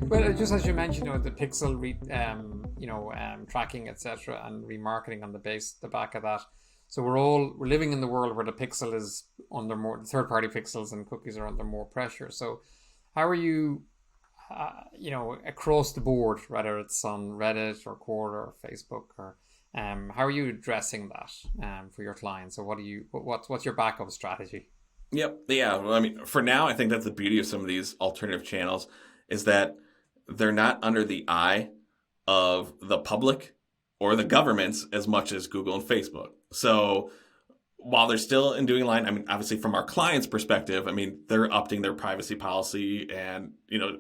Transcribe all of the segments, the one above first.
Well, just as you mentioned, the pixel tracking, etc., and remarketing on the back of that. So we're living in the world where the pixel is under more third party pixels and cookies are under more pressure. So how are you, across the board, whether it's on Reddit or Quora or Facebook or how are you addressing that for your clients? So what's your backup strategy? Yep. Yeah. Well, I mean, for now, I think that's the beauty of some of these alternative channels is that they're not under the eye of the public or the governments as much as Google and Facebook. So while they're still in doing line, I mean, obviously from our clients' perspective, I mean, they're updating their privacy policy and,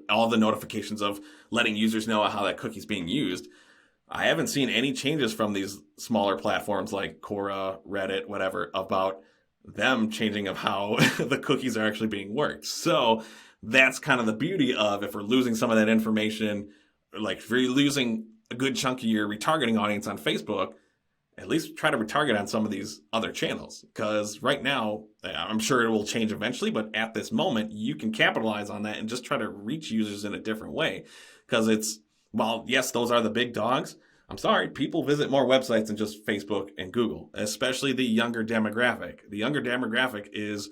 all the notifications of letting users know how that cookie's being used. I haven't seen any changes from these smaller platforms like Quora, Reddit, whatever, about them changing of how the cookies are actually being worked. So that's kind of the beauty of if we're losing some of that information, like if you're losing a good chunk of your retargeting audience on Facebook, at least try to retarget on some of these other channels. Because right now, I'm sure it will change eventually, but at this moment, you can capitalize on that and just try to reach users in a different way. Because while yes, those are the big dogs, I'm sorry, people visit more websites than just Facebook and Google, especially the younger demographic. The younger demographic is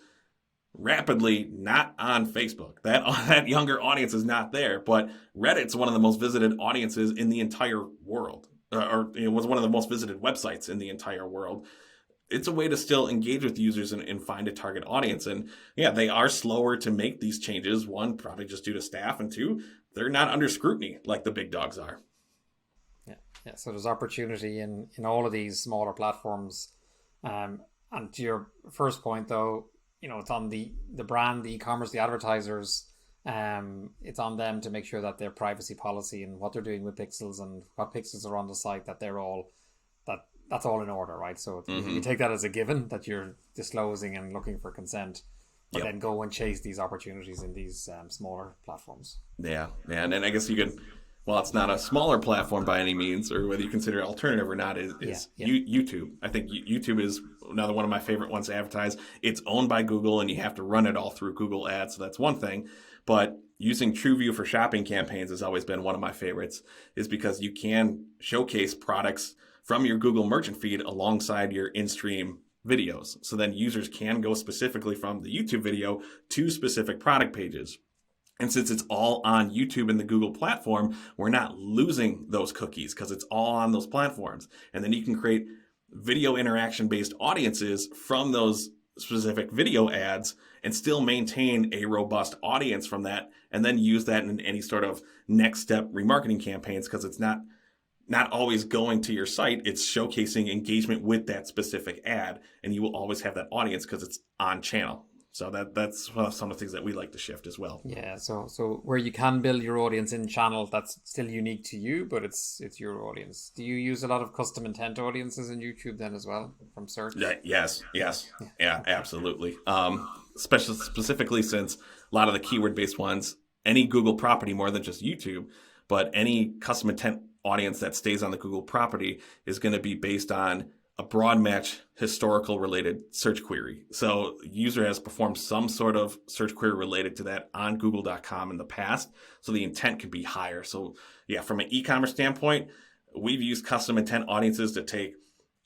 rapidly not on Facebook. That younger audience is not there, but Reddit's one of the most visited audiences in the entire world, or it was one of the most visited websites in the entire world. It's a way to still engage with users and find a target audience. And yeah, they are slower to make these changes. One, probably just due to staff, and two, they're not under scrutiny like the big dogs are. Yeah. So there's opportunity in all of these smaller platforms. And to your first point, though, it's on the brand, the e-commerce, the advertisers. It's on them to make sure that their privacy policy and what they're doing with pixels and what pixels are on the site, that that's all in order, right? So you take that as a given that you're disclosing and looking for consent, but then go and chase these opportunities in these smaller platforms. Yeah, and I guess you can. Well, it's not a smaller platform by any means, or whether you consider it alternative or not, is YouTube. I think YouTube is another one of my favorite ones to advertise. It's owned by Google, and you have to run it all through Google Ads, so that's one thing. But using TrueView for shopping campaigns has always been one of my favorites, is because you can showcase products from your Google merchant feed alongside your in-stream videos. So then users can go specifically from the YouTube video to specific product pages. And since it's all on YouTube and the Google platform, we're not losing those cookies because it's all on those platforms. And then you can create video interaction-based audiences from those specific video ads and still maintain a robust audience from that, and then use that in any sort of next step remarketing campaigns, because it's not always going to your site. It's showcasing engagement with that specific ad, and you will always have that audience because it's on channel. So that's some of the things that we like to shift as well. Yeah. So where you can build your audience in channel, that's still unique to you, but it's your audience. Do you use a lot of custom intent audiences in YouTube then as well from search? Yes. Yeah, absolutely. Specifically since a lot of the keyword based ones, any Google property more than just YouTube, but any custom intent audience that stays on the Google property is going to be based on a broad match historical related search query. So the user has performed some sort of search query related to that on google.com in the past. So the intent can be higher. So yeah, from an e-commerce standpoint, we've used custom intent audiences to take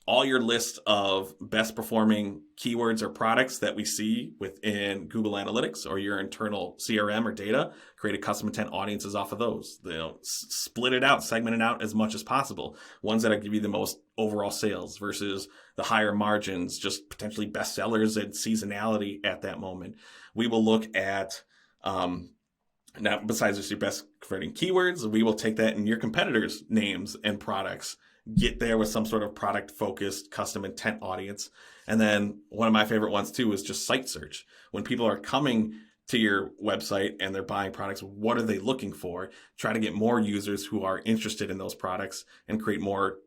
all your list of best performing keywords or products that we see within Google Analytics or your internal CRM or data, create a custom intent audiences off of those. Split it out, segment it out as much as possible. Ones that give you the most overall sales versus the higher margins, just potentially best sellers and seasonality at that moment. We will look at, now besides just your best converting keywords, we will take that in your competitors' names and products, get there with some sort of product focused custom intent audience. And then one of my favorite ones too is just site search. When people are coming to your website and they're buying products, what are they looking for? Try to get more users who are interested in those products and create more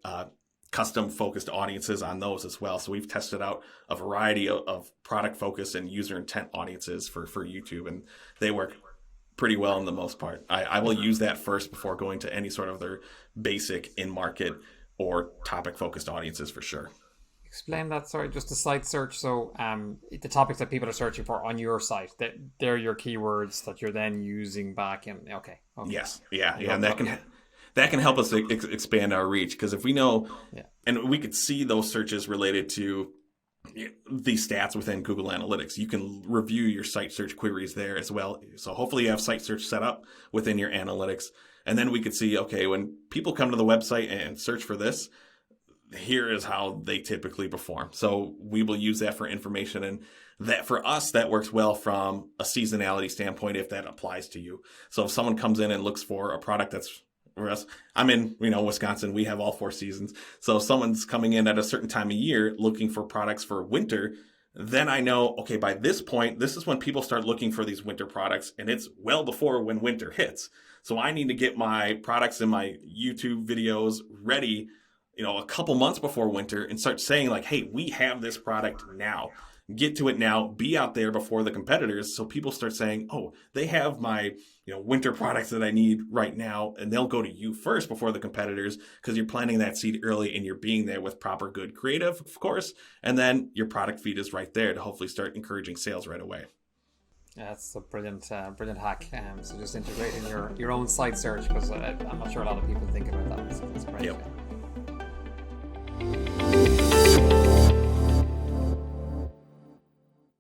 custom focused audiences on those as well. So we've tested out a variety of product focused and user intent audiences for YouTube, and they work pretty well in the most part. I will use that first before going to any sort of their basic in-market or topic-focused audiences for sure. Explain that. Sorry, just the site search. So, the topics that people are searching for on your site, that they're your keywords that you're then using back in. Okay. Okay. Yes. Yeah. And that can help us expand our reach, because if we know, and we could see those searches related to these stats within Google Analytics, you can review your site search queries there as well. So hopefully you have site search set up within your analytics, and then we could see, okay, when people come to the website and search for this, here is how they typically perform. So we will use that for information, and that for us, that works well from a seasonality standpoint if that applies to you. So if someone comes in and looks for a product that's, for us, I'm in, Wisconsin, we have all 4 seasons. So if someone's coming in at a certain time of year looking for products for winter, then I know, okay, by this point, this is when people start looking for these winter products, and it's well before when winter hits. So I need to get my products and my YouTube videos ready, a couple months before winter, and start saying like, hey, we have this product now. Get to it now, be out there before the competitors. So people start saying, oh, they have my, winter products that I need right now. And they'll go to you first before the competitors, because you're planting that seed early and you're being there with proper good creative, of course. And then your product feed is right there to hopefully start encouraging sales right away. Yeah, that's a brilliant hack. So just integrating your own site search, because I'm not sure a lot of people think about that. So that's great. Yep.